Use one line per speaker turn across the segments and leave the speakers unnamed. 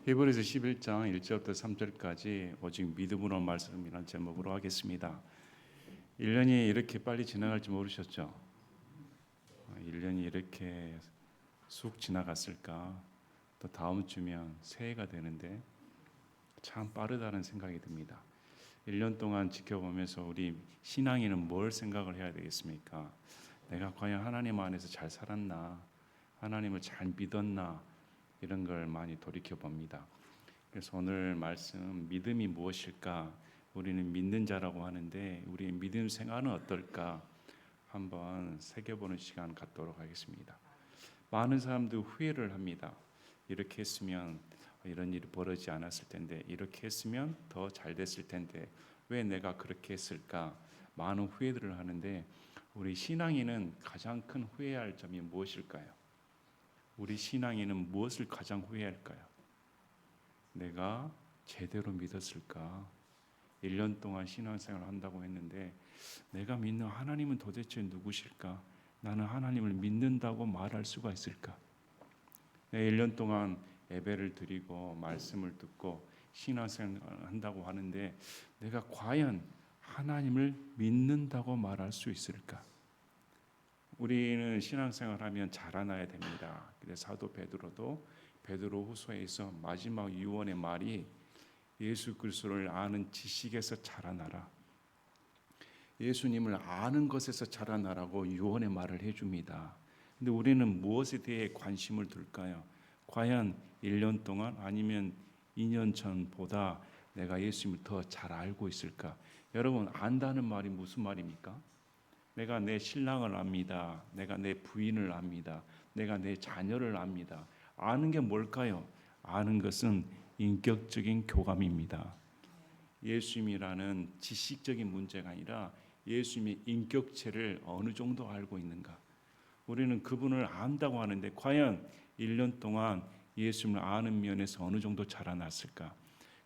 히브리서 11장 1절부터 3절까지 오직 믿음으로 말씀이라는 제목으로 하겠습니다. 1년이 이렇게 빨리 지나갈 줄 모르셨죠? 1년이 이렇게 쑥 지나갔을까? 또 다음 주면 새해가 되는데 참 빠르다는 생각이 듭니다. 1년 동안 지켜보면서 우리 신앙인은 뭘 생각을 해야 되겠습니까? 내가 과연 하나님 안에서 잘 살았나? 하나님을 잘 믿었나? 이런 걸 많이 돌이켜 봅니다. 그래서 오늘 말씀 믿음이 무엇일까? 우리는 믿는 자라고 하는데 우리의 믿음 생활은 어떨까? 한번 새겨보는 시간 갖도록 하겠습니다. 많은 사람들 후회를 합니다. 이렇게 했으면 이런 일이 벌어지지 않았을 텐데, 이렇게 했으면 더 잘 됐을 텐데 왜 내가 그렇게 했을까? 많은 후회들을 하는데 우리 신앙인은 가장 큰 후회할 점이 무엇일까요? 우리 신앙인은 무엇을 가장 후회할까요? 내가 제대로 믿었을까? 1년 동안 신앙생활을 한다고 했는데 내가 믿는 하나님은 도대체 누구실까? 나는 하나님을 믿는다고 말할 수가 있을까? 내가 1년 동안 예배를 드리고 말씀을 듣고 신앙생활을 한다고 하는데 내가 과연 하나님을 믿는다고 말할 수 있을까? 우리는 신앙생활하면 자라나야 됩니다. 그래서 사도 베드로도 베드로후서에서 마지막 유언의 말이 예수 그리스도를 아는 지식에서 자라나라. 예수님을 아는 것에서 자라나라고 유언의 말을 해줍니다. 근데 우리는 무엇에 대해 관심을 둘까요? 과연 1년 동안 아니면 2년 전보다 내가 예수님을 더 잘 알고 있을까? 여러분, 안다는 말이 무슨 말입니까? 내가 내 신랑을 압니다. 내가 내 부인을 압니다. 내가 내 자녀를 압니다. 아는 게 뭘까요? 아는 것은 인격적인 교감입니다. 예수님이라는 지식적인 문제가 아니라 예수님의 인격체를 어느 정도 알고 있는가? 우리는 그분을 안다고 하는데 과연 1년 동안 예수님을 아는 면에서 어느 정도 자라났을까?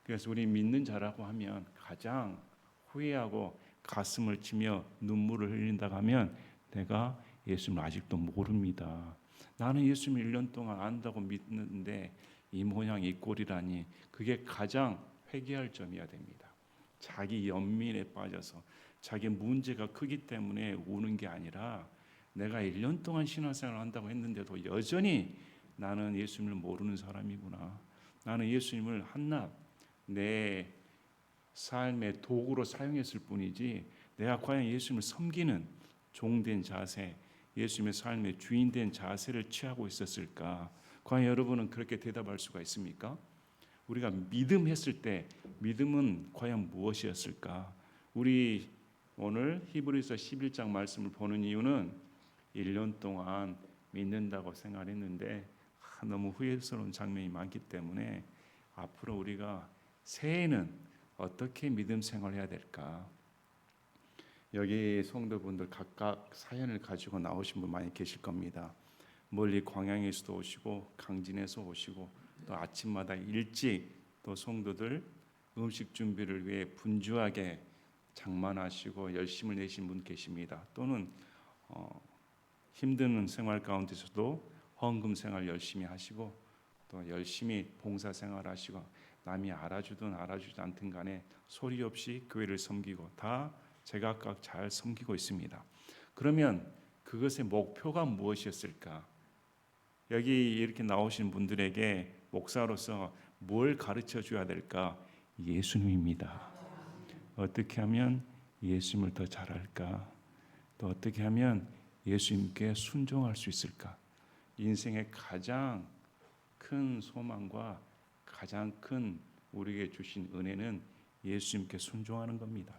그래서 우리 믿는 자라고 하면 가장 후회하고 가슴을 치며 눈물을 흘린다고 하면 내가 예수님을 아직도 모릅니다. 나는 예수님을 1년 동안 안다고 믿는데 이 모양 이 꼴이라니, 그게 가장 회개할 점이어야 됩니다. 자기 연민에 빠져서 자기 문제가 크기 때문에 우는 게 아니라 내가 1년 동안 신앙생활을 한다고 했는데도 여전히 나는 예수님을 모르는 사람이구나. 나는 예수님을 한낱 내 삶의 도구로 사용했을 뿐이지 내가 과연 예수님을 섬기는 종된 자세, 예수님의 삶의 주인된 자세를 취하고 있었을까? 과연 여러분은 그렇게 대답할 수가 있습니까? 우리가 믿음했을 때 믿음은 과연 무엇이었을까? 우리 오늘 히브리서 11장 말씀을 보는 이유는 1년 동안 믿는다고 생각했는데 너무 후회스러운 장면이 많기 때문에 앞으로 우리가 새해에는 어떻게 믿음 생활해야 될까? 여기 성도분들 각각 사연을 가지고 나오신 분 많이 계실 겁니다. 멀리 광양에서도 오시고 강진에서 오시고 또 아침마다 일찍 또 성도들 음식 준비를 위해 분주하게 장만하시고 열심을 내신 분 계십니다. 또는 힘든 생활 가운데서도 헌금 생활 열심히 하시고 또 열심히 봉사 생활 하시고 남이 알아주든 알아주지 않든 간에 소리 없이 교회를 섬기고 다 제각각 잘 섬기고 있습니다. 그러면 그것의 목표가 무엇이었을까? 여기 이렇게 나오신 분들에게 목사로서 뭘 가르쳐 줘야 될까? 예수님입니다. 어떻게 하면 예수님을 더 잘 알까? 또 어떻게 하면 예수님께 순종할 수 있을까? 인생의 가장 큰 소망과 가장 큰 우리에게 주신 은혜는 예수님께 순종하는 겁니다.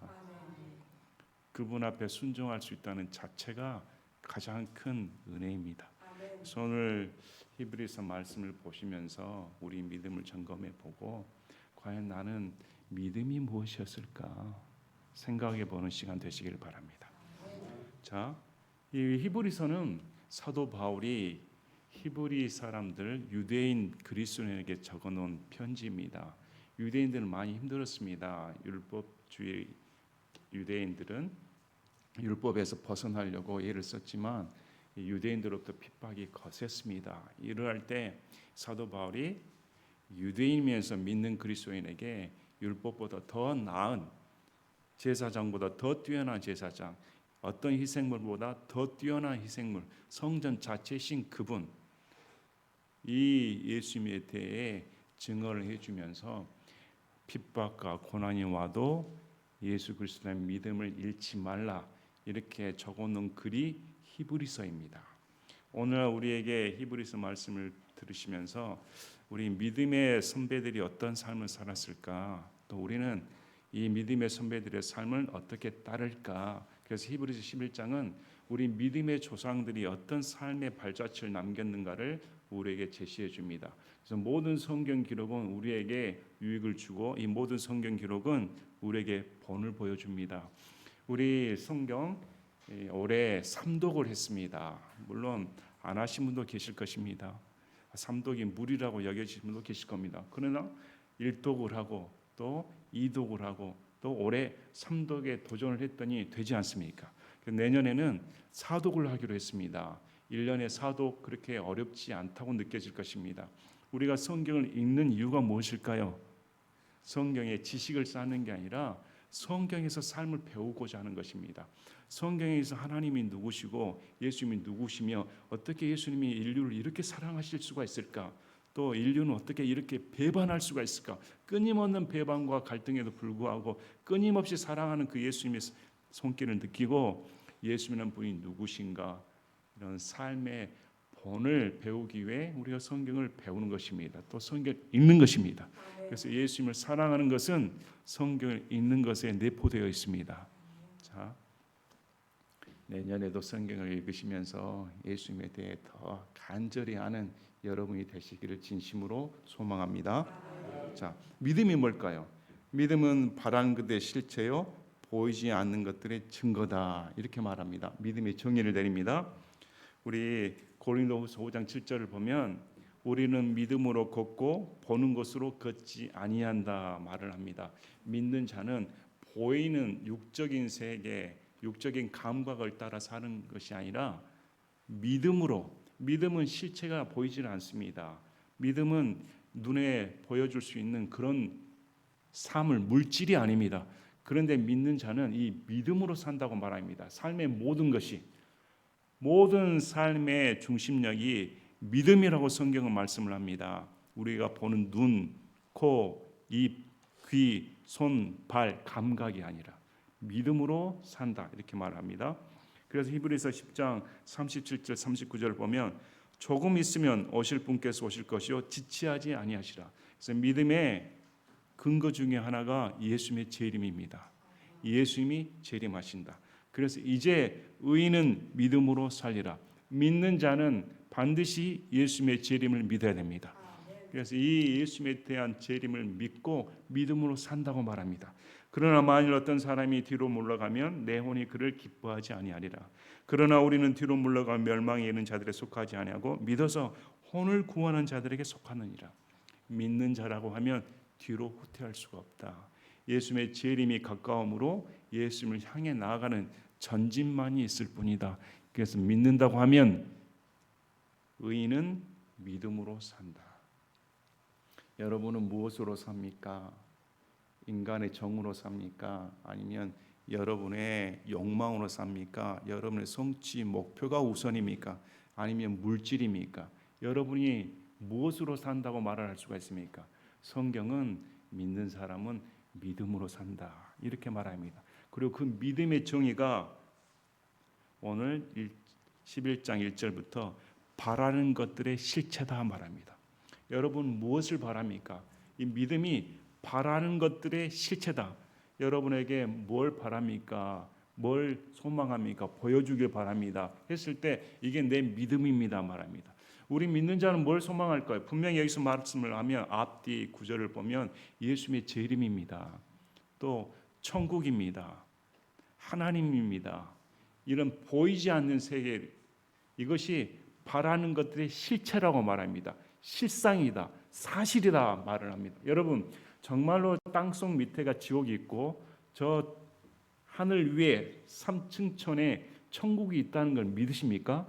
그분 앞에 순종할 수 있다는 자체가 가장 큰 은혜입니다. 그래서 오늘 히브리서 말씀을 보시면서 우리 믿음을 점검해 보고 과연 나는 믿음이 무엇이었을까 생각해 보는 시간 되시길 바랍니다. 자, 이 히브리서는 사도 바울이 히브리 사람들 유대인 그리스도인에게 적어놓은 편지입니다. 유대인들은 많이 힘들었습니다. 율법주의 유대인들은 율법에서 벗어나려고 애를 썼지만 유대인들로부터 핍박이 거셌습니다. 이러할 때 사도 바울이 유대인이면서 믿는 그리스도인에게 율법보다 더 나은 제사장보다 더 뛰어난 제사장, 어떤 희생물보다 더 뛰어난 희생물, 성전 자체신 그분, 이 예수님에 대해 증언을 해주면서 핍박과 고난이 와도 예수 그리스도의 믿음을 잃지 말라, 이렇게 적어놓은 글이 히브리서입니다. 오늘 우리에게 히브리서 말씀을 들으시면서 우리 믿음의 선배들이 어떤 삶을 살았을까, 또 우리는 이 믿음의 선배들의 삶을 어떻게 따를까. 그래서 히브리서 11장은 우리 믿음의 조상들이 어떤 삶의 발자취를 남겼는가를 우리에게 제시해 줍니다. 그래서 모든 성경 기록은 우리에게 유익을 주고 이 모든 성경 기록은 우리에게 본을 보여줍니다. 우리 성경 올해 삼독을 했습니다. 물론 안 하신 분도 계실 것입니다. 삼독이 무리라고 여겨지는 분도 계실 겁니다. 그러나 일독을 하고 또 이독을 하고 또 올해 삼독에 도전을 했더니 되지 않습니까? 내년에는 사독을 하기로 했습니다. 1년에 사독 그렇게 어렵지 않다고 느껴질 것입니다. 우리가 성경을 읽는 이유가 무엇일까요? 성경의 지식을 쌓는 게 아니라 성경에서 삶을 배우고자 하는 것입니다. 성경에서 하나님이 누구시고 예수님이 누구시며 어떻게 예수님이 인류를 이렇게 사랑하실 수가 있을까? 또 인류는 어떻게 이렇게 배반할 수가 있을까? 끊임없는 배반과 갈등에도 불구하고 끊임없이 사랑하는 그 예수님의 손길을 느끼고 예수님이라는 분이 누구신가? 이런 삶의 본을 배우기 위해 우리가 성경을 배우는 것입니다. 또 성경을 읽는 것입니다. 그래서 예수님을 사랑하는 것은 성경을 읽는 것에 내포되어 있습니다. 자, 내년에도 성경을 읽으시면서 예수님에 대해 더 간절히 아는 여러분이 되시기를 진심으로 소망합니다. 자, 믿음이 뭘까요? 믿음은 바라는 것의 실체요, 보이지 않는 것들의 증거다, 이렇게 말합니다. 믿음의 정의를 내립니다. 우리 고린도후서 5장 7절을 보면 우리는 믿음으로 걷고 보는 것으로 걷지 아니한다 말을 합니다. 믿는 자는 보이는 육적인 세계, 육적인 감각을 따라 사는 것이 아니라 믿음으로, 믿음은 실체가 보이지는 않습니다. 믿음은 눈에 보여줄 수 있는 그런 삶을, 물질이 아닙니다. 그런데 믿는 자는 이 믿음으로 산다고 말합니다. 삶의 모든 것이, 모든 삶의 중심력이 믿음이라고 성경은 말씀을 합니다. 우리가 보는 눈, 코, 입, 귀, 손, 발, 감각이 아니라 믿음으로 산다, 이렇게 말합니다. 그래서 히브리서 10장 37절 39절을 보면 조금 있으면 오실 분께서 오실 것이요 지체하지 아니하시라. 그래서 믿음의 근거 중에 하나가 예수님의 재림입니다. 예수님이 재림하신다. 그래서 이제 의인은 믿음으로 살리라. 믿는 자는 반드시 예수님의 재림을 믿어야 됩니다. 그래서 이 예수님에 대한 재림을 믿고 믿음으로 산다고 말합니다. 그러나 만일 어떤 사람이 뒤로 물러가면 내 혼이 그를 기뻐하지 아니하리라. 그러나 우리는 뒤로 물러가 멸망에 이르는 자들에 속하지 아니하고 믿어서 혼을 구원한 자들에게 속하느니라. 믿는 자라고 하면 뒤로 후퇴할 수가 없다. 예수님의 재림이 가까움으로 예수님을 향해 나아가는 전진만이 있을 뿐이다. 그래서 믿는다고 하면 의인은 믿음으로 산다. 여러분은 무엇으로 삽니까? 인간의 정으로 삽니까? 아니면 여러분의 욕망으로 삽니까? 여러분의 성취 목표가 우선입니까? 아니면 물질입니까? 여러분이 무엇으로 산다고 말을 할 수가 있습니까? 성경은 믿는 사람은 믿음으로 산다, 이렇게 말합니다. 그리고 그 믿음의 정의가 오늘 11장 1절부터 바라는 것들의 실체다 말합니다. 여러분 무엇을 바랍니까? 이 믿음이 바라는 것들의 실체다. 여러분에게 뭘 바랍니까? 뭘 소망합니까? 보여주길 바랍니다 했을 때 이게 내 믿음입니다 말합니다. 우리 믿는 자는 뭘 소망할까요? 분명히 여기서 말씀을 하면 앞뒤 구절을 보면 예수님의 재림입니다. 또 천국입니다. 하나님입니다. 이런 보이지 않는 세계, 이것이 바라는 것들의 실체라고 말합니다. 실상이다, 사실이다 말을 합니다. 여러분 정말로 땅속 밑에가 지옥이 있고 저 하늘 위에 삼층천에 천국이 있다는 걸 믿으십니까?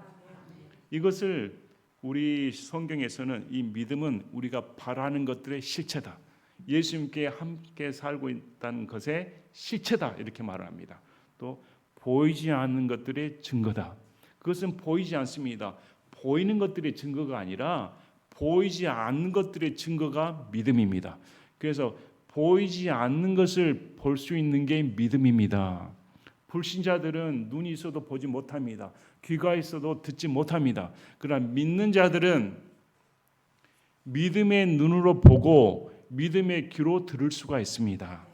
이것을 우리 성경에서는 이 믿음은 우리가 바라는 것들의 실체다. 예수님께 함께 살고 있다는 것의 실체다 이렇게 말을 합니다. 또 보이지 않는 것들의 증거다. 그것은 보이지 않습니다. 보이는 것들의 증거가 아니라 보이지 않는 것들의 증거가 믿음입니다. 그래서 보이지 않는 것을 볼 수 있는 게 믿음입니다. 불신자들은 눈이 있어도 보지 못합니다. 귀가 있어도 듣지 못합니다. 그러나 믿는 자들은 믿음의 눈으로 보고 믿음의 귀로 들을 수가 있습니다.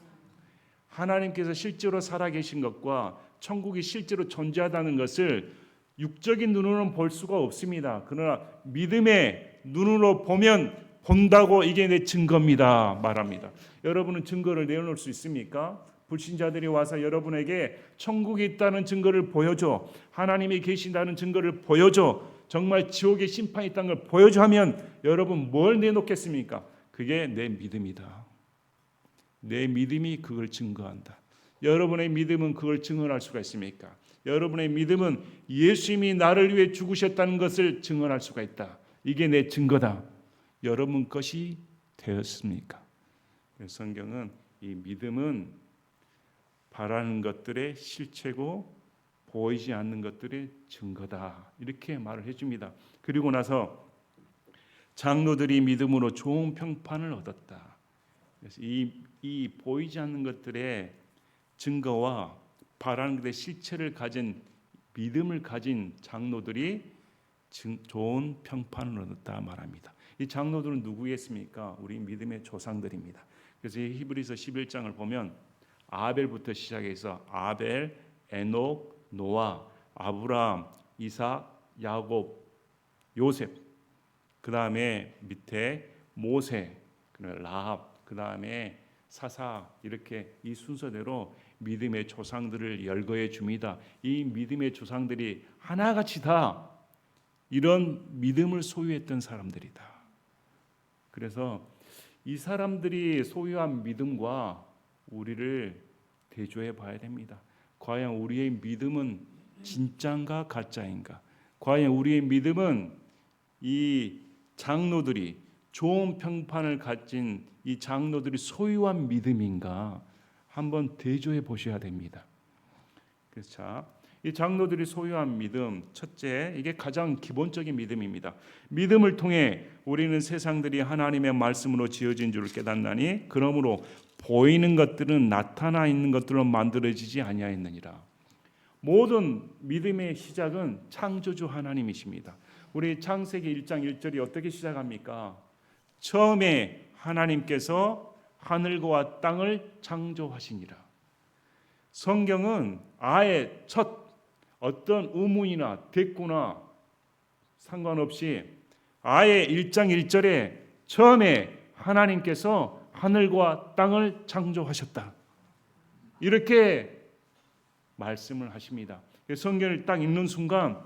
하나님께서 실제로 살아계신 것과 천국이 실제로 존재하다는 것을 육적인 눈으로는 볼 수가 없습니다. 그러나 믿음의 눈으로 보면 본다고 이게 내 증거입니다 말합니다. 여러분은 증거를 내놓을 수 있습니까? 불신자들이 와서 여러분에게 천국이 있다는 증거를 보여줘, 하나님이 계신다는 증거를 보여줘, 정말 지옥의 심판이 있다는 걸 보여줘 하면 여러분 뭘 내놓겠습니까? 그게 내 믿음이다. 내 믿음이 그걸 증거한다. 여러분의 믿음은 그걸 증언할 수가 있습니까? 여러분의 믿음은 예수님이 나를 위해 죽으셨다는 것을 증언할 수가 있다. 이게 내 증거다. 여러분 것이 되었습니까? 성경은 이 믿음은 바라는 것들의 실체고 보이지 않는 것들의 증거다. 이렇게 말을 해줍니다. 그리고 나서 장로들이 믿음으로 좋은 평판을 얻었다. 그래서 이 보이지 않는 것들의 증거와 바라는 것의 실체를 가진 믿음을 가진 장로들이 좋은 평판을 얻었다 말합니다. 이 장로들은 누구겠습니까? 우리 믿음의 조상들입니다. 그래서 히브리서 11장을 보면 아벨부터 시작해서 아벨, 에녹, 노아, 아브라함, 이삭, 야곱, 요셉, 그 다음에 밑에 모세, 라합, 그 다음에 사사, 이렇게 이 순서대로 믿음의 조상들을 열거해 줍니다. 이 믿음의 조상들이 하나같이 다 이런 믿음을 소유했던 사람들이다. 그래서 이 사람들이 소유한 믿음과 우리를 대조해 봐야 됩니다. 과연 우리의 믿음은 진짜인가 가짜인가? 과연 우리의 믿음은 이 장로들이 좋은 평판을 가진 이 장로들이 소유한 믿음인가? 한번 대조해 보셔야 됩니다. 그래서 이 장로들이 소유한 믿음, 첫째, 이게 가장 기본적인 믿음입니다. 믿음을 통해 우리는 세상들이 하나님의 말씀으로 지어진 줄 깨닫나니 그러므로 보이는 것들은 나타나 있는 것들로 만들어지지 아니하였느니라. 모든 믿음의 시작은 창조주 하나님이십니다. 우리 창세기 1장 1절이 어떻게 시작합니까? 처음에 하나님께서 하늘과 땅을 창조하시니라. 성경은 아예 첫 어떤 의문이나 대꾸나 상관없이 아예 1장 1절에 처음에 하나님께서 하늘과 땅을 창조하셨다. 이렇게 말씀을 하십니다. 성경을 딱 읽는 순간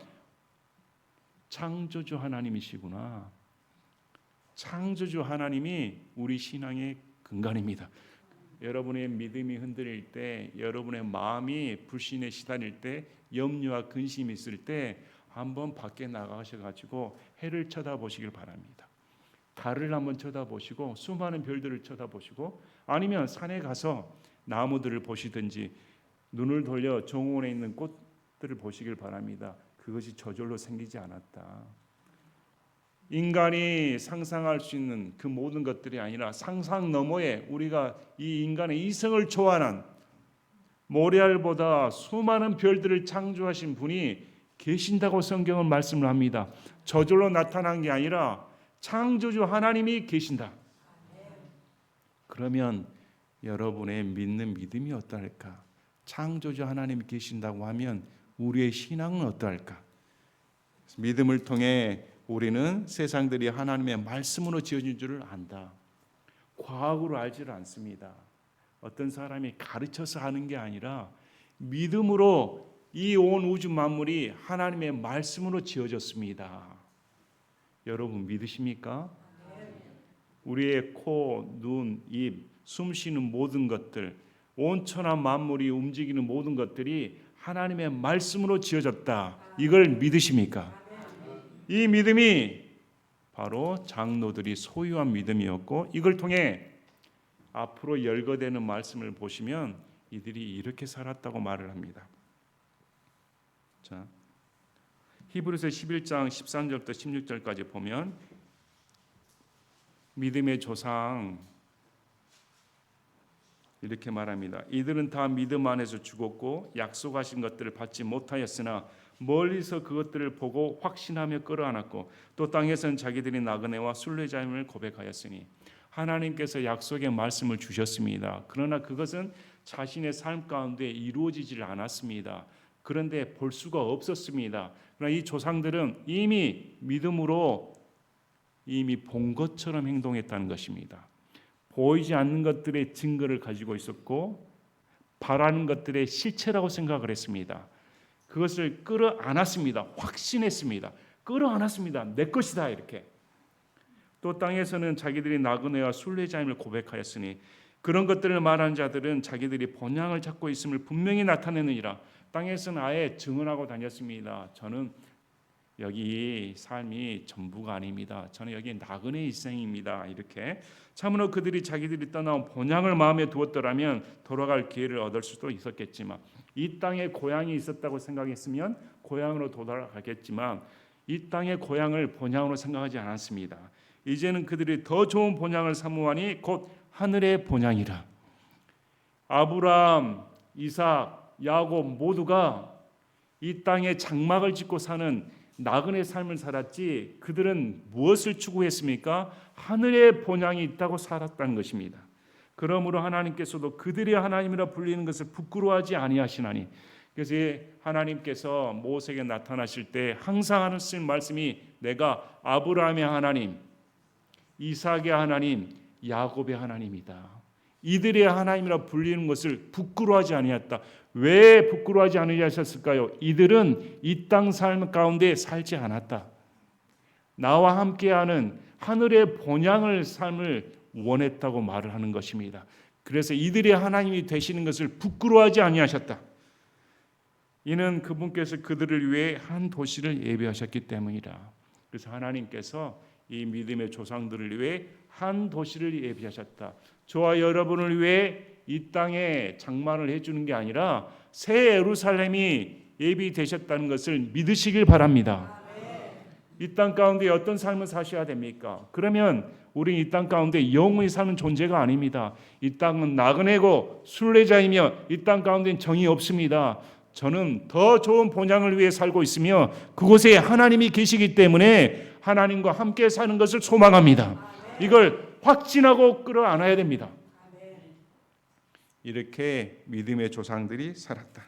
창조주 하나님이시구나. 창조주 하나님이 우리 신앙의 근간입니다. 여러분의 믿음이 흔들릴 때, 여러분의 마음이 불신에 시달릴 때, 염려와 근심이 있을 때 한번 밖에 나가셔가지고 해를 쳐다보시길 바랍니다. 달을 한번 쳐다보시고 수많은 별들을 쳐다보시고 아니면 산에 가서 나무들을 보시든지 눈을 돌려 정원에 있는 꽃들을 보시길 바랍니다. 그것이 저절로 생기지 않았다. 인간이 상상할 수 있는 그 모든 것들이 아니라 상상 너머에 우리가 이 인간의 이성을 초월한 모래알보다 수많은 별들을 창조하신 분이 계신다고 성경은 말씀을 합니다. 저절로 나타난 게 아니라 창조주 하나님이 계신다. 그러면 여러분의 믿는 믿음이 어떨까? 창조주 하나님이 계신다고 하면 우리의 신앙은 어떨까? 믿음을 통해 우리는 세상들이 하나님의 말씀으로 지어진 줄을 안다. 과학으로 알지를 않습니다. 어떤 사람이 가르쳐서 하는 게 아니라 믿음으로 이 온 우주 만물이 하나님의 말씀으로 지어졌습니다. 여러분 믿으십니까? 우리의 코, 눈, 입, 숨 쉬는 모든 것들, 온 천하 만물이 움직이는 모든 것들이 하나님의 말씀으로 지어졌다. 이걸 믿으십니까? 이 믿음이 바로 장로들이 소유한 믿음이었고, 이걸 통해 앞으로 열거되는 말씀을 보시면 이들이 이렇게 살았다고 말을 합니다. 자, 히브리서 11장 13절부터 16절까지 보면 믿음의 조상 이렇게 말합니다. 이들은 다 믿음 안에서 죽었고 약속하신 것들을 받지 못하였으나 멀리서 그것들을 보고 확신하며 끌어안았고 또 땅에서는 자기들이 나그네와 순례자임을 고백하였으니, 하나님께서 약속의 말씀을 주셨습니다. 그러나 그것은 자신의 삶 가운데 이루어지질 않았습니다. 그런데 볼 수가 없었습니다. 그러나 이 조상들은 이미 믿음으로 이미 본 것처럼 행동했다는 것입니다. 보이지 않는 것들의 증거를 가지고 있었고 바라는 것들의 실체라고 생각을 했습니다. 그것을 끌어안았습니다. 확신했습니다. 끌어안았습니다. 내 것이다 이렇게. 또 땅에서는 자기들이 나그네와 순례자임을 고백하였으니, 그런 것들을 말하는 자들은 자기들이 본향을 찾고 있음을 분명히 나타내느니라. 땅에서는 아예 증언하고 다녔습니다. 저는 여기 삶이 전부가 아닙니다. 저는 여기 나그네 일생입니다. 이렇게. 참으로 그들이 자기들이 떠나온 본향을 마음에 두었더라면 돌아갈 기회를 얻을 수도 있었겠지만, 이 땅에 고향이 있었다고 생각했으면 고향으로 돌아가겠지만 이 땅의 고향을 본향으로 생각하지 않았습니다. 이제는 그들이 더 좋은 본향을 사모하니 곧 하늘의 본향이라. 아브라함, 이삭, 야곱 모두가 이 땅에 장막을 짓고 사는 나그네 삶을 살았지, 그들은 무엇을 추구했습니까? 하늘의 본향이 있다고 살았다는 것입니다. 그러므로 하나님께서도 그들이 하나님이라 불리는 것을 부끄러워하지 아니하시나니, 그래서 하나님께서 모세에게 나타나실 때 항상 하시는 말씀이 내가 아브라함의 하나님, 이삭의 하나님, 야곱의 하나님이다. 이들의 하나님이라 불리는 것을 부끄러워하지 아니했다. 왜 부끄러워하지 않으셨을까요? 이들은 이 땅 삶 가운데 살지 않았다. 나와 함께하는 하늘의 본향을 삶을 원했다고 말을 하는 것입니다. 그래서 이들의 하나님이 되시는 것을 부끄러워하지 아니하셨다. 이는 그분께서 그들을 위해 한 도시를 예비하셨기 때문이라. 그래서 하나님께서 이 믿음의 조상들을 위해 한 도시를 예비하셨다. 저와 여러분을 위해 이 땅에 장만을 해주는 게 아니라 새 예루살렘이 예비되셨다는 것을 믿으시길 바랍니다. 이 땅 가운데 어떤 삶을 사셔야 됩니까? 그러면 우리 이 땅 가운데 영원히 사는 존재가 아닙니다. 이 땅은 나그네고 순례자이며 이 땅 가운데는 정이 없습니다. 저는 더 좋은 본향을 위해 살고 있으며 그곳에 하나님이 계시기 때문에 하나님과 함께 사는 것을 소망합니다. 이걸 확신하고 끌어안아야 됩니다. 이렇게 믿음의 조상들이 살았다.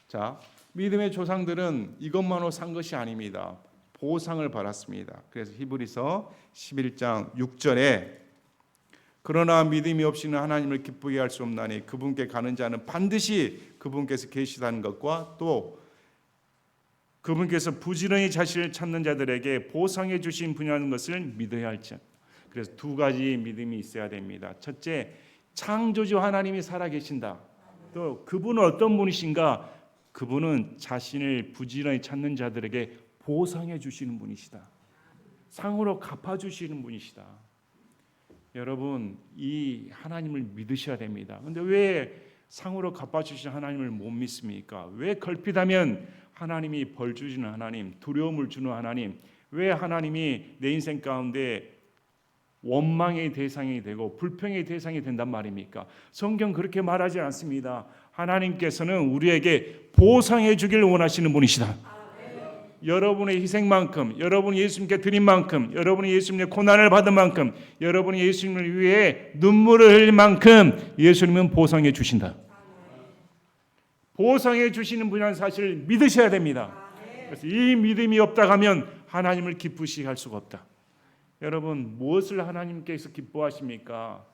자, 믿음의 조상들은 이것만으로 산 것이 아닙니다. 보상을 받았습니다. 그래서 히브리서 11장 6절에 그러나 믿음이 없이는 하나님을 기쁘게 할 수 없나니 그분께 가는 자는 반드시 그분께서 계시다는 것과 또 그분께서 부지런히 자신을 찾는 자들에게 보상해 주신 분이라는 것을 믿어야 할지. 그래서 두 가지 믿음이 있어야 됩니다. 첫째, 창조주 하나님이 살아계신다. 또 그분은 어떤 분이신가? 그분은 자신을 부지런히 찾는 자들에게 보상해 주시는 분이시다. 상으로 갚아주시는 분이시다. 여러분, 이 하나님을 믿으셔야 됩니다. 그런데 왜 상으로 갚아주신 하나님을 못 믿습니까? 왜 걸핏하면 하나님이 벌 주시는 하나님, 두려움을 주는 하나님, 왜 하나님이 내 인생 가운데 원망의 대상이 되고 불평의 대상이 된단 말입니까? 성경 그렇게 말하지 않습니다. 하나님께서는 우리에게 보상해 주기를 원하시는 분이시다. 여러분의 희생만큼, 여러분이 예수님께 드린 만큼, 여러분이 예수님의 고난을 받은 만큼, 여러분이 예수님을 위해 눈물을 흘릴 만큼 예수님은 보상해 주신다. 보상해 주시는 분이라는 사실을 믿으셔야 됩니다. 그래서 이 믿음이 없다 하면 하나님을 기쁘시게 할 수가 없다. 여러분, 무엇을 하나님께서 기뻐하십니까?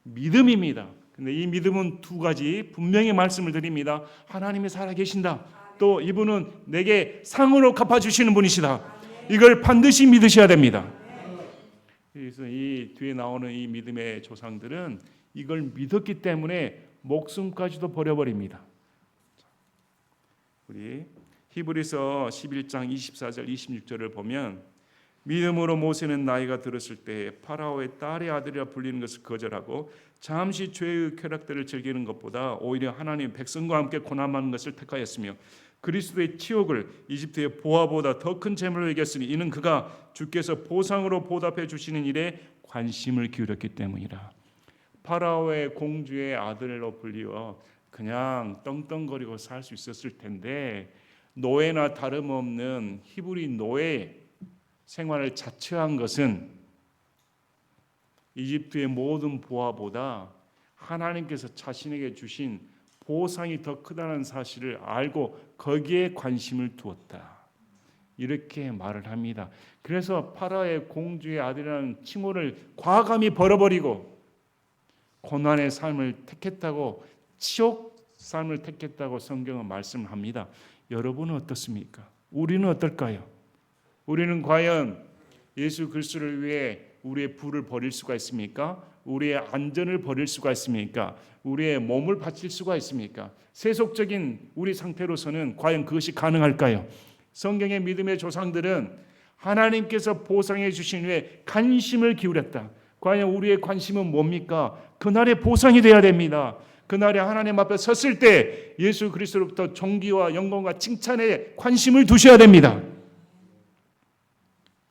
믿음입니다. 근데 이 믿음은 두 가지 분명히 말씀을 드립니다. 하나님이 살아계신다. 또 이분은 내게 상으로 갚아주시는 분이시다. 이걸 반드시 믿으셔야 됩니다. 그래서 이 뒤에 나오는 이 믿음의 조상들은 이걸 믿었기 때문에 목숨까지도 버려버립니다. 우리 히브리서 11장 24절 26절을 보면 믿음으로 모세는 나이가 들었을 때 파라오의 딸의 아들이라 불리는 것을 거절하고 잠시 죄의 쾌락들을 즐기는 것보다 오히려 하나님 백성과 함께 고난하는 것을 택하였으며 그리스도의 치욕을 이집트의 보화보다 더 큰 재물로 여겼으니 이는 그가 주께서 보상으로 보답해 주시는 일에 관심을 기울였기 때문이라. 파라오의 공주의 아들로 불리어 그냥 떵떵거리고 살 수 있었을 텐데 노예나 다름없는 히브리 노예 생활을 자처한 것은 이집트의 모든 보화보다 하나님께서 자신에게 주신 보상이 더 크다는 사실을 알고 거기에 관심을 두었다. 이렇게 말을 합니다. 그래서 파라오의 공주의 아들이라는 칭호를 과감히 버려버리고 고난의 삶을 택했다고, 치욕 삶을 택했다고 성경은 말씀합니다. 여러분은 어떻습니까? 우리는 어떨까요? 우리는 과연 예수 그리스도를 위해 우리의 부를 버릴 수가 있습니까? 우리의 안전을 버릴 수가 있습니까? 우리의 몸을 바칠 수가 있습니까? 세속적인 우리 상태로서는 과연 그것이 가능할까요? 성경의 믿음의 조상들은 하나님께서 보상해 주신 후에 관심을 기울였다. 과연 우리의 관심은 뭡니까? 그날의 보상이 되어야 됩니다. 그날에 하나님 앞에 섰을 때 예수 그리스도로부터 존귀와 영광과 칭찬에 관심을 두셔야 됩니다.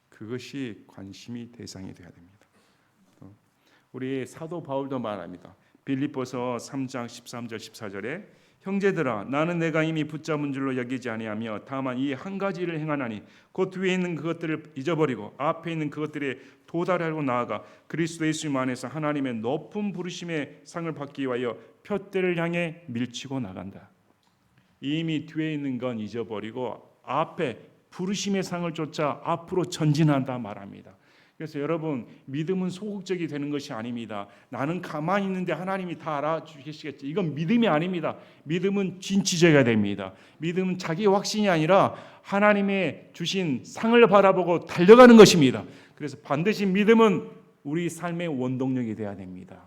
그것이 관심이 대상이 되어야 됩니다. 우리 사도 바울도 말합니다. 빌립보서 3장 13절 14절에 형제들아 나는 내가 이미 붙잡은 줄로 여기지 아니하며 다만 이 한 가지를 행하나니 곧 위에 있는 그것들을 잊어버리고 앞에 있는 그것들에 도달하려고 나아가 그리스도 예수님 안에서 하나님의 높은 부르심의 상을 받기 위하여 표대를 향해 밀치고 나간다. 이미 뒤에 있는 건 잊어버리고 앞에 부르심의 상을 쫓아 앞으로 전진한다 말합니다. 그래서 여러분 믿음은 소극적이 되는 것이 아닙니다. 나는 가만히 있는데 하나님이 다 알아주시겠지. 이건 믿음이 아닙니다. 믿음은 진취적이어야 됩니다. 믿음은 자기 확신이 아니라 하나님의 주신 상을 바라보고 달려가는 것입니다. 그래서 반드시 믿음은 우리 삶의 원동력이 되어야 됩니다.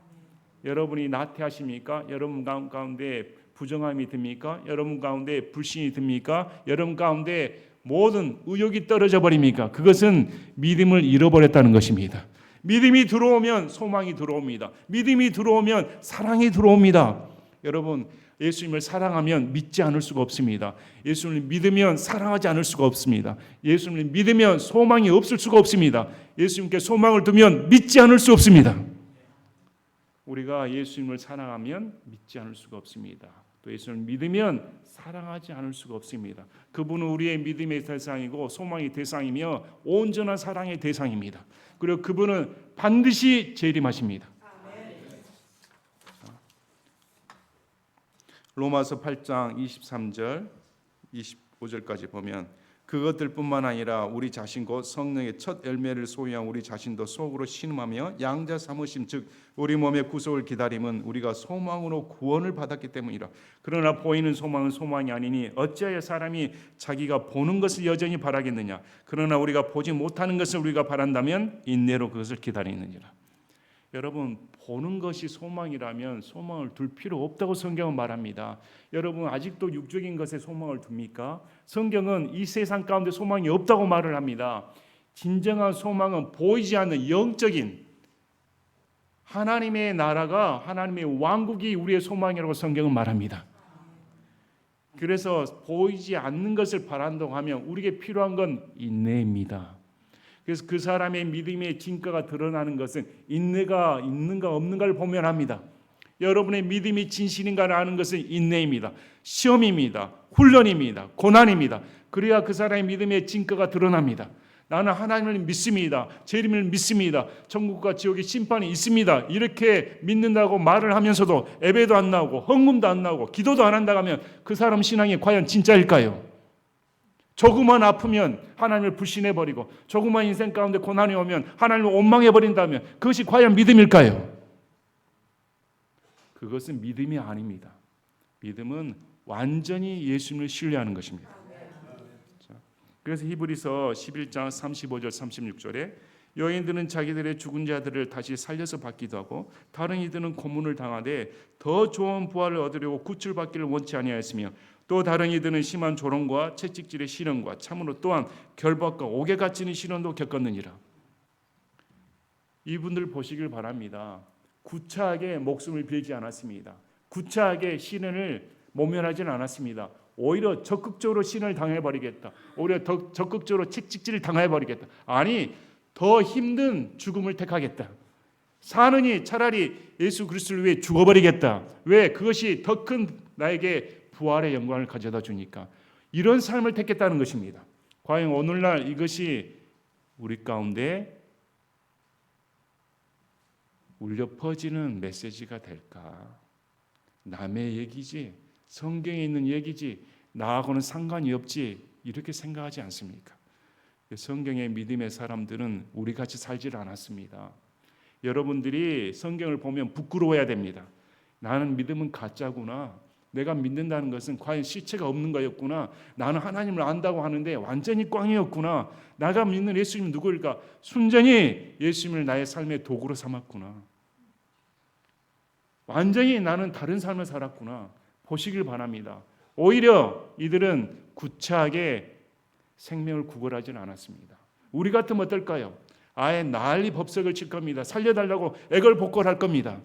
여러분이 나태하십니까? 여러분 가운데 부정함이 듭니까? 여러분 가운데 불신이 듭니까? 여러분 가운데 모든 의욕이 떨어져 버립니까? 그것은 믿음을 잃어버렸다는 것입니다. 믿음이 들어오면 소망이 들어옵니다. 믿음이 들어오면 사랑이 들어옵니다. 여러분 예수님을 사랑하면 믿지 않을 수가 없습니다. 예수님을 믿으면 사랑하지 않을 수가 없습니다. 예수님을 믿으면 소망이 없을 수가 없습니다. 예수님께 소망을 두면 믿지 않을 수 없습니다. 우리가 예수님을 사랑하면 믿지 않을 수가 없습니다. 또 예수님을 믿으면 사랑하지 않을 수가 없습니다. 그분은 우리의 믿음의 대상이고 소망의 대상이며 온전한 사랑의 대상입니다. 그리고 그분은 반드시 재림하십니다. 로마서 8장 23절 25절까지 보면 그것들뿐만 아니라 우리 자신 곧 성령의 첫 열매를 소유한 우리 자신도 속으로 신음하며 양자 삼으심 즉 우리 몸의 구속을 기다림은 우리가 소망으로 구원을 받았기 때문이라. 그러나 보이는 소망은 소망이 아니니 어찌하여 사람이 자기가 보는 것을 여전히 바라겠느냐. 그러나 우리가 보지 못하는 것을 우리가 바란다면 인내로 그것을 기다리느니라. 여러분 보는 것이 소망이라면 소망을 둘 필요 없다고 성경은 말합니다. 여러분 아직도 육적인 것에 소망을 둡니까? 성경은 이 세상 가운데 소망이 없다고 말을 합니다. 진정한 소망은 보이지 않는 영적인 하나님의 나라가 하나님의 왕국이 우리의 소망이라고 성경은 말합니다. 그래서 보이지 않는 것을 바란다고 하면 우리에게 필요한 건 인내입니다. 그래서 그 사람의 믿음의 진가가 드러나는 것은 인내가 있는가 없는가를 보면 합니다. 여러분의 믿음이 진실인가를 아는 것은 인내입니다. 시험입니다. 훈련입니다. 고난입니다. 그래야 그 사람의 믿음의 진가가 드러납니다. 나는 하나님을 믿습니다. 재림을 믿습니다. 천국과 지옥의 심판이 있습니다. 이렇게 믿는다고 말을 하면서도 예배도 안 나오고 헌금도 안 나오고 기도도 안 한다고 하면 그 사람 신앙이 과연 진짜일까요? 조금만 아프면 하나님을 불신해버리고 조금만 인생 가운데 고난이 오면 하나님을 원망해버린다면 그것이 과연 믿음일까요? 그것은 믿음이 아닙니다. 믿음은 완전히 예수님을 신뢰하는 것입니다. 그래서 히브리서 11장 35절 36절에 여인들은 자기들의 죽은 자들을 다시 살려서 받기도 하고 다른 이들은 고문을 당하되 더 좋은 부활을 얻으려고 구출받기를 원치 아니하였으며 또 다른 이들은 심한 조롱과 채찍질의 시련과 참으로 또한 결박과 옥에 갇히는 시련도 겪었느니라. 이분들 보시길 바랍니다. 구차하게 목숨을 빌지 않았습니다. 구차하게 시련을 모면하지는 않았습니다. 오히려 적극적으로 시련을 당해버리겠다. 오히려 더 적극적으로 채찍질을 당해버리겠다. 아니, 더 힘든 죽음을 택하겠다. 사느니 차라리 예수 그리스도를 위해 죽어버리겠다. 왜? 그것이 더 큰 나에게 부활의 영광을 가져다 주니까. 이런 삶을 택했다는 것입니다. 과연 오늘날 이것이 우리 가운데 울려 퍼지는 메시지가 될까? 남의 얘기지, 성경에 있는 얘기지, 나하고는 상관이 없지, 이렇게 생각하지 않습니까? 성경의 믿음의 사람들은 우리같이 살지 않았습니다. 여러분들이 성경을 보면 부끄러워야 됩니다. 나는 믿음은 가짜구나. 내가 믿는다는 것은 과연 실체가 없는 거였구나. 나는 하나님을 안다고 하는데 완전히 꽝이었구나. 내가 믿는 예수님은 누구일까? 순전히 예수님을 나의 삶의 도구로 삼았구나. 완전히 나는 다른 삶을 살았구나. 보시길 바랍니다. 오히려 이들은 구차하게 생명을 구걸하지는 않았습니다. 우리 같으면 어떨까요? 아예 난리 법석을 칠 겁니다. 살려달라고 애걸복걸할 겁니다.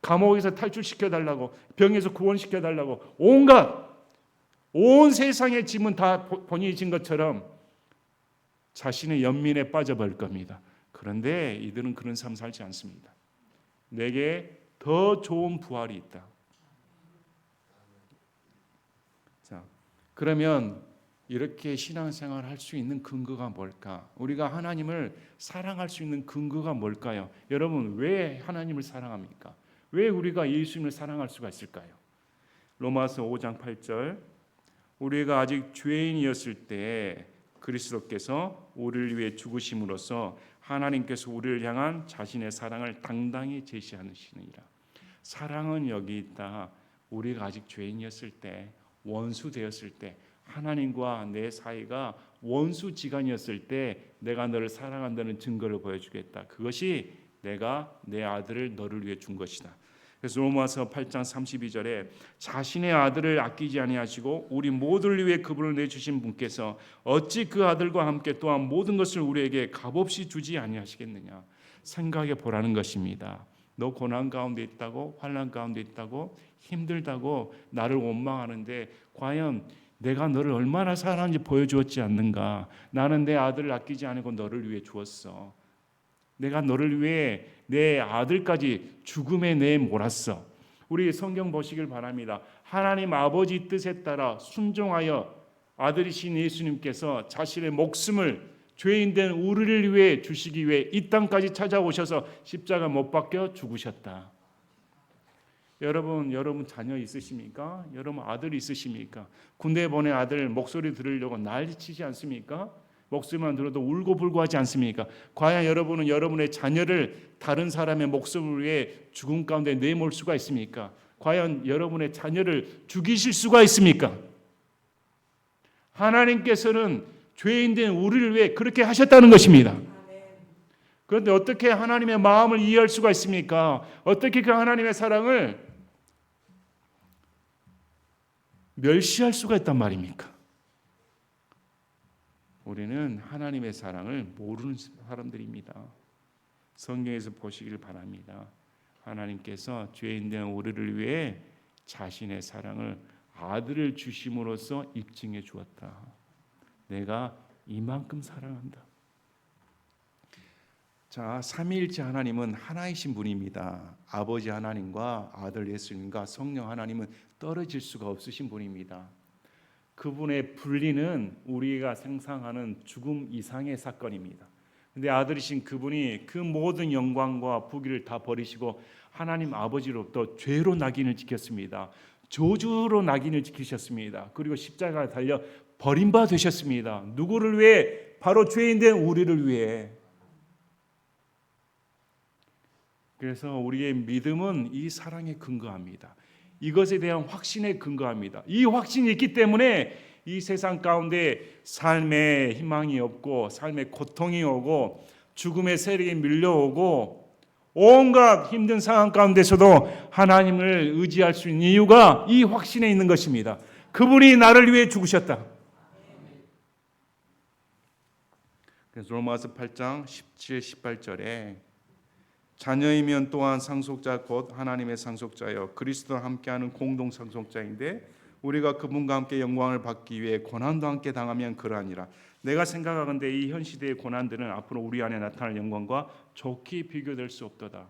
감옥에서 탈출시켜달라고, 병에서 구원시켜달라고, 온 세상의 짐은 다 본인이 진 것처럼 자신의 연민에 빠져버릴 겁니다. 그런데 이들은 그런 삶 살지 않습니다. 내게 더 좋은 부활이 있다. 자, 그러면 이렇게 신앙생활을 할 수 있는 근거가 뭘까? 우리가 하나님을 사랑할 수 있는 근거가 뭘까요? 여러분, 왜 하나님을 사랑합니까? 왜 우리가 예수님을 사랑할 수가 있을까요? 로마서 5장 8절, 우리가 아직 죄인이었을 때 그리스도께서 우리를 위해 죽으심으로써 하나님께서 우리를 향한 자신의 사랑을 당당히 제시하시느니라. 사랑은 여기 있다. 우리가 아직 죄인이었을 때, 원수 되었을 때, 하나님과 내 사이가 원수지간이었을 때 내가 너를 사랑한다는 증거를 보여주겠다. 그것이 내가 내 아들을 너를 위해 준 것이다. 그래서 로마서 8장 32절에 자신의 아들을 아끼지 아니하시고 우리 모두를 위해 그분을 내주신 분께서 어찌 그 아들과 함께 또한 모든 것을 우리에게 값없이 주지 아니하시겠느냐. 생각해 보라는 것입니다. 너 고난 가운데 있다고, 환난 가운데 있다고, 힘들다고 나를 원망하는데 과연 내가 너를 얼마나 사랑하는지 보여주었지 않는가. 나는 내 아들을 아끼지 않고 너를 위해 주었어. 내가 너를 위해 내 아들까지 죽음에 내몰았어. 우리 성경 보시길 바랍니다. 하나님 아버지 뜻에 따라 순종하여 아들이신 예수님께서 자신의 목숨을 죄인된 우리를 위해 주시기 위해 이 땅까지 찾아오셔서 십자가 못 박혀 죽으셨다. 여러분 자녀 있으십니까? 여러분 아들 있으십니까? 군대 보낸 아들 목소리 들으려고 난리치지 않습니까? 목소리만 들어도 울고불고 하지 않습니까? 과연 여러분은 여러분의 자녀를 다른 사람의 목숨을 위해 죽음 가운데 내몰 수가 있습니까? 과연 여러분의 자녀를 죽이실 수가 있습니까? 하나님께서는 죄인된 우리를 위해 그렇게 하셨다는 것입니다. 그런데 어떻게 하나님의 마음을 이해할 수가 있습니까? 어떻게 그 하나님의 사랑을 멸시할 수가 있단 말입니까? 우리는 하나님의 사랑을 모르는 사람들입니다. 성경에서 보시길 바랍니다. 하나님께서 죄인된 우리를 위해 자신의 사랑을 아들을 주심으로써 입증해 주었다. 내가 이만큼 사랑한다. 자, 삼위일체 하나님은 하나이신 분입니다. 아버지 하나님과 아들 예수님과 성령 하나님은 떨어질 수가 없으신 분입니다. 그분의 분리는 우리가 상상하는 죽음 이상의 사건입니다. 근데 아들이신 그분이 그 모든 영광과 부귀를 다 버리시고 하나님 아버지로부터 죄로 낙인을 지켰습니다. 저주로 낙인을 지키셨습니다. 그리고 십자가에 달려 버림바 되셨습니다. 누구를 위해? 바로 죄인된 우리를 위해. 그래서 우리의 믿음은 이 사랑에 근거합니다. 이것에 대한 확신에 근거합니다. 이 확신이 있기 때문에 이 세상 가운데 삶의 희망이 없고 삶의 고통이 오고 죽음의 세력이 밀려오고 온갖 힘든 상황 가운데서도 하나님을 의지할 수 있는 이유가 이 확신에 있는 것입니다. 그분이 나를 위해 죽으셨다. 그래서 로마서 8장 17, 18절에 자녀이면 또한 상속자 곧 하나님의 상속자여 그리스도와 함께하는 공동 상속자인데 우리가 그분과 함께 영광을 받기 위해 고난도 함께 당하면 그러하니라. 내가 생각하건대 이 현 시대의 고난들은 앞으로 우리 안에 나타날 영광과 좋게 비교될 수 없도다.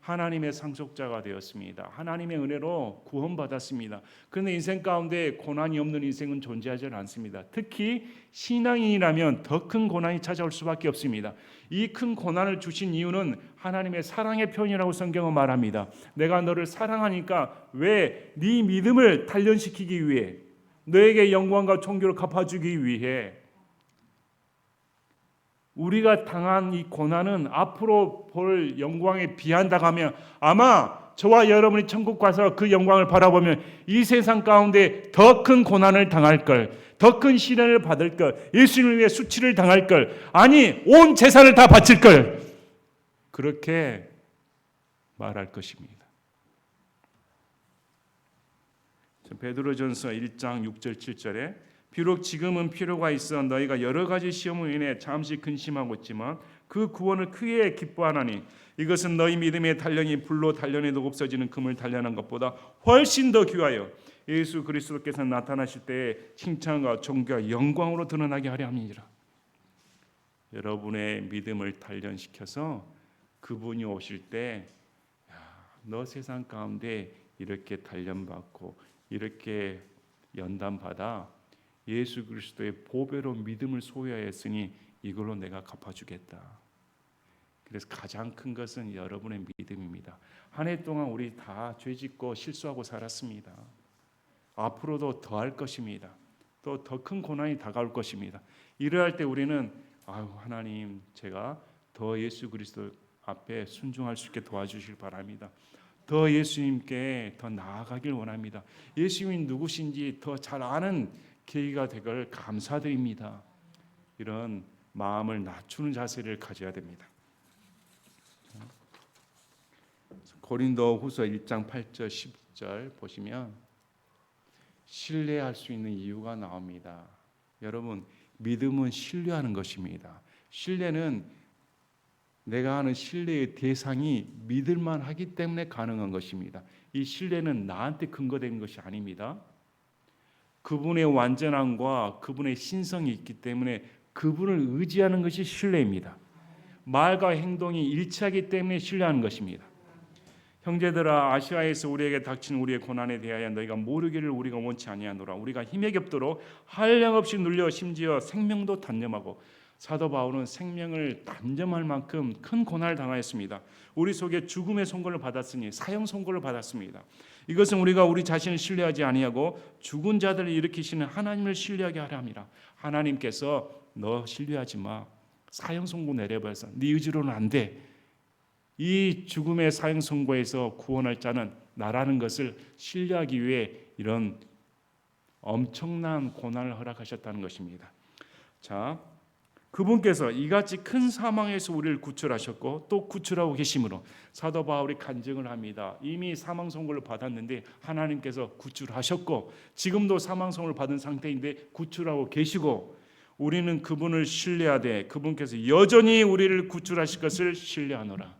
하나님의 상속자가 되었습니다. 하나님의 은혜로 구원받았습니다. 그런데 인생 가운데 고난이 없는 인생은 존재하지 않습니다. 특히 신앙인이라면 더 큰 고난이 찾아올 수밖에 없습니다. 이 큰 고난을 주신 이유는 하나님의 사랑의 표현이라고 성경은 말합니다. 내가 너를 사랑하니까 왜 네 믿음을 단련시키기 위해 너에게 영광과 존귀를 갚아주기 위해 우리가 당한 이 고난은 앞으로 볼 영광에 비한다고 하면 아마 저와 여러분이 천국 가서 그 영광을 바라보면 이 세상 가운데 더 큰 고난을 당할 걸, 더 큰 시련을 받을 걸, 예수님을 위해 수치를 당할 걸, 아니 온 재산을 다 바칠 걸, 그렇게 말할 것입니다. 베드로전서 1장 6절 7절에 비록 지금은 필요가 있어 너희가 여러 가지 시험으로 인해 잠시 근심하고 있지만 그 구원을 크게 기뻐하나니 이것은 너희 믿음의 단련이 불로 단련해도 없어지는 금을 단련한 것보다 훨씬 더 귀하여 예수 그리스도께서 나타나실 때에 칭찬과 존귀와 영광으로 드러나게 하려 함이니라. 여러분의 믿음을 단련시켜서 그분이 오실 때 너 세상 가운데 이렇게 단련받고 이렇게 연단받아 예수 그리스도의 보배로 믿음을 소유하였으니 이걸로 내가 갚아주겠다. 그래서 가장 큰 것은 여러분의 믿음입니다. 한 해 동안 우리 다 죄짓고 실수하고 살았습니다. 앞으로도 더 할 것입니다. 또 더 큰 고난이 다가올 것입니다. 이러할 때 우리는 하나님 제가 더 예수 그리스도 앞에 순종할 수 있게 도와주실 바랍니다. 더 예수님께 더 나아가길 원합니다. 예수님이 누구신지 더 잘 아는 계기가 되길 감사드립니다. 이런 마음을 낮추는 자세를 가져야 됩니다. 고린도후서 1장 8절 10절 보시면 신뢰할 수 있는 이유가 나옵니다. 여러분, 믿음은 신뢰하는 것입니다. 신뢰는 내가 하는 신뢰의 대상이 믿을만 하기 때문에 가능한 것입니다. 이 신뢰는 나한테 근거된 것이 아닙니다. 그분의 완전함과 그분의 신성이 있기 때문에 그분을 의지하는 것이 신뢰입니다. 말과 행동이 일치하기 때문에 신뢰하는 것입니다. 형제들아, 아시아에서 우리에게 닥친 우리의 고난에 대하여 너희가 모르기를 우리가 원치 아니하노라. 우리가 힘에 겹도록 한량없이 눌려 심지어 생명도 단념하고, 사도 바울은 생명을 단념할 만큼 큰 고난을 당하였습니다. 우리 속에 죽음의 선고를 받았으니 사형 선고를 받았습니다. 이것은 우리가 우리 자신을 신뢰하지 아니하고 죽은 자들을 일으키시는 하나님을 신뢰하게 하려 함이라. 하나님께서 너 신뢰하지 마, 사형 선고 내려버려서 네 의지로는 안 돼. 이 죽음의 사형 선고에서 구원할 자는 나라는 것을 신뢰하기 위해 이런 엄청난 고난을 허락하셨다는 것입니다. 자, 그분께서 이같이 큰 사망에서 우리를 구출하셨고 또 구출하고 계심으로 사도 바울이 간증을 합니다. 이미 사망 선고를 받았는데 하나님께서 구출하셨고 지금도 사망 선고를 받은 상태인데 구출하고 계시고, 우리는 그분을 신뢰하되 그분께서 여전히 우리를 구출하실 것을 신뢰하노라.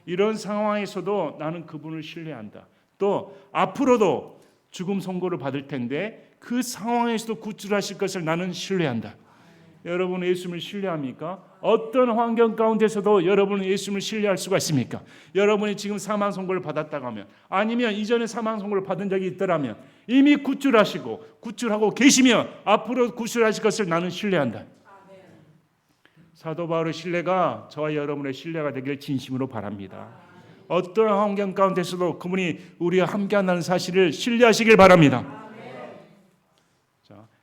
이런 상황에서도 나는 그분을 신뢰한다. 또 앞으로도 죽음 선고를 받을 텐데 그 상황에서도 구출하실 것을 나는 신뢰한다. 여러분은 예수님을 신뢰합니까? 어떤 환경 가운데서도 여러분은 예수님을 신뢰할 수가 있습니까? 여러분이 지금 사망 선고를 받았다고 하면, 아니면 이전에 사망 선고를 받은 적이 있더라면 이미 구출하시고 구출하고 계시며 앞으로 구출하실 것을 나는 신뢰한다. 사도 바울의 신뢰가 저와 여러분의 신뢰가 되기를 진심으로 바랍니다. 어떤 환경 가운데서도 그분이 우리와 함께한다는 사실을 신뢰하시길 바랍니다.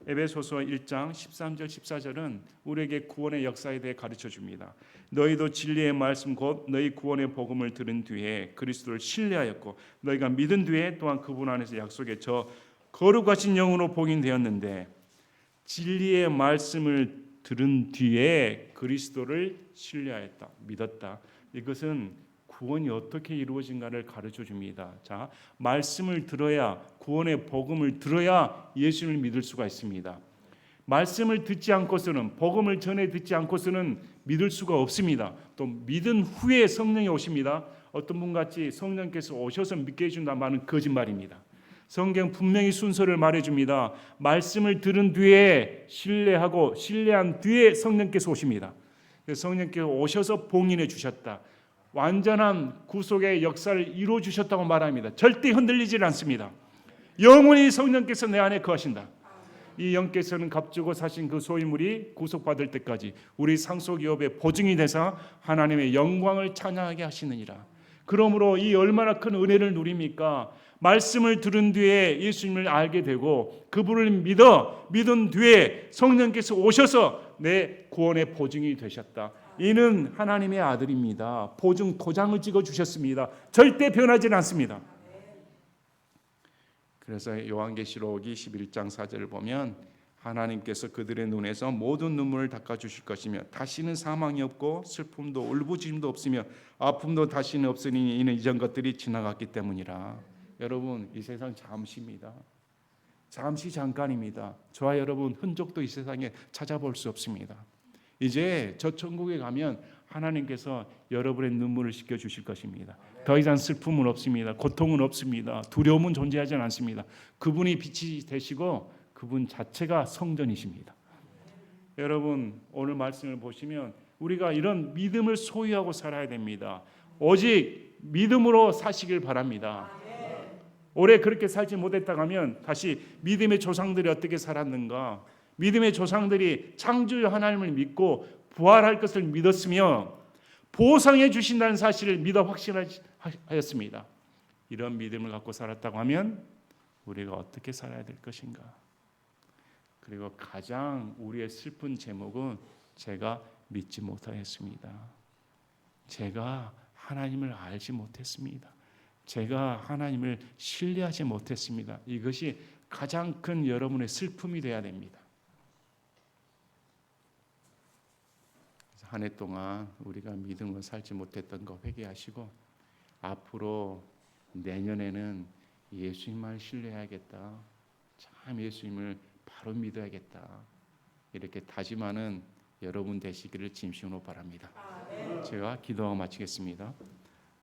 에베소서 1장 13절 14절은 우리에게 구원의 역사에 대해 가르쳐 줍니다. 너희도 진리의 말씀 곧 너희 구원의 복음을 들은 뒤에 그리스도를 신뢰하였고 너희가 믿은 뒤에 또한 그분 안에서 약속의 저 거룩하신 영으로 복인되었는데, 진리의 말씀을 들은 뒤에 그리스도를 신뢰하였다, 믿었다. 이것은 구원이 어떻게 이루어진가를 가르쳐 줍니다. 자, 말씀을 들어야, 구원의 복음을 들어야 예수를 믿을 수가 있습니다. 말씀을 듣지 않고서는, 복음을 전해 듣지 않고서는 믿을 수가 없습니다. 또 믿은 후에 성령이 오십니다. 어떤 분 같이 성령께서 오셔서 믿게 해준다 말은 거짓말입니다. 성경 분명히 순서를 말해줍니다. 말씀을 들은 뒤에 신뢰하고 신뢰한 뒤에 성령께서 오십니다. 성령께서 오셔서 봉인해 주셨다. 완전한 구속의 역사를 이루어 주셨다고 말합니다. 절대 흔들리지 않습니다. 영원히 성령께서 내 안에 거하신다. 이 영께서는 값주고 사신 그 소유물이 구속받을 때까지 우리 상속기업의 보증이 되사 하나님의 영광을 찬양하게 하시느니라. 그러므로 이 얼마나 큰 은혜를 누립니까? 말씀을 들은 뒤에 예수님을 알게 되고 그분을 믿은 뒤에 성령께서 오셔서 내 구원의 보증이 되셨다. 이는 하나님의 아들입니다. 보증 도장을 찍어 주셨습니다. 절대 변하지 않습니다. 그래서 요한계시록이 11장 4절을 보면 하나님께서 그들의 눈에서 모든 눈물을 닦아주실 것이며 다시는 사망이 없고 슬픔도 울부짖음도 없으며 아픔도 다시는 없으니 이는 이전 것들이 지나갔기 때문이라. 여러분, 이 세상 잠시입니다. 잠시 잠깐입니다. 저와 여러분 흔적도 이 세상에 찾아볼 수 없습니다. 이제 저 천국에 가면 하나님께서 여러분의 눈물을 씻겨주실 것입니다. 더 이상 슬픔은 없습니다. 고통은 없습니다. 두려움은 존재하지 않습니다. 그분이 빛이 되시고 그분 자체가 성전이십니다. 여러분, 오늘 말씀을 보시면 우리가 이런 믿음을 소유하고 살아야 됩니다. 오직 믿음으로 사시길 바랍니다. 오래 그렇게 살지 못했다고 하면 다시 믿음의 조상들이 어떻게 살았는가, 믿음의 조상들이 창조주 하나님을 믿고 부활할 것을 믿었으며 보상해 주신다는 사실을 믿어 확신하였습니다. 이런 믿음을 갖고 살았다고 하면 우리가 어떻게 살아야 될 것인가. 그리고 가장 우리의 슬픈 제목은 제가 믿지 못하였습니다. 제가 하나님을 알지 못했습니다. 제가 하나님을 신뢰하지 못했습니다. 이것이 가장 큰 여러분의 슬픔이 되어야 됩니다. 한 해 동안 우리가 믿음을 살지 못했던 거 회개하시고 앞으로 내년에는 예수님만 신뢰해야겠다. 참 예수님을 바로 믿어야겠다. 이렇게 다짐하는 여러분 되시기를 진심으로 바랍니다. 제가 기도하고 마치겠습니다.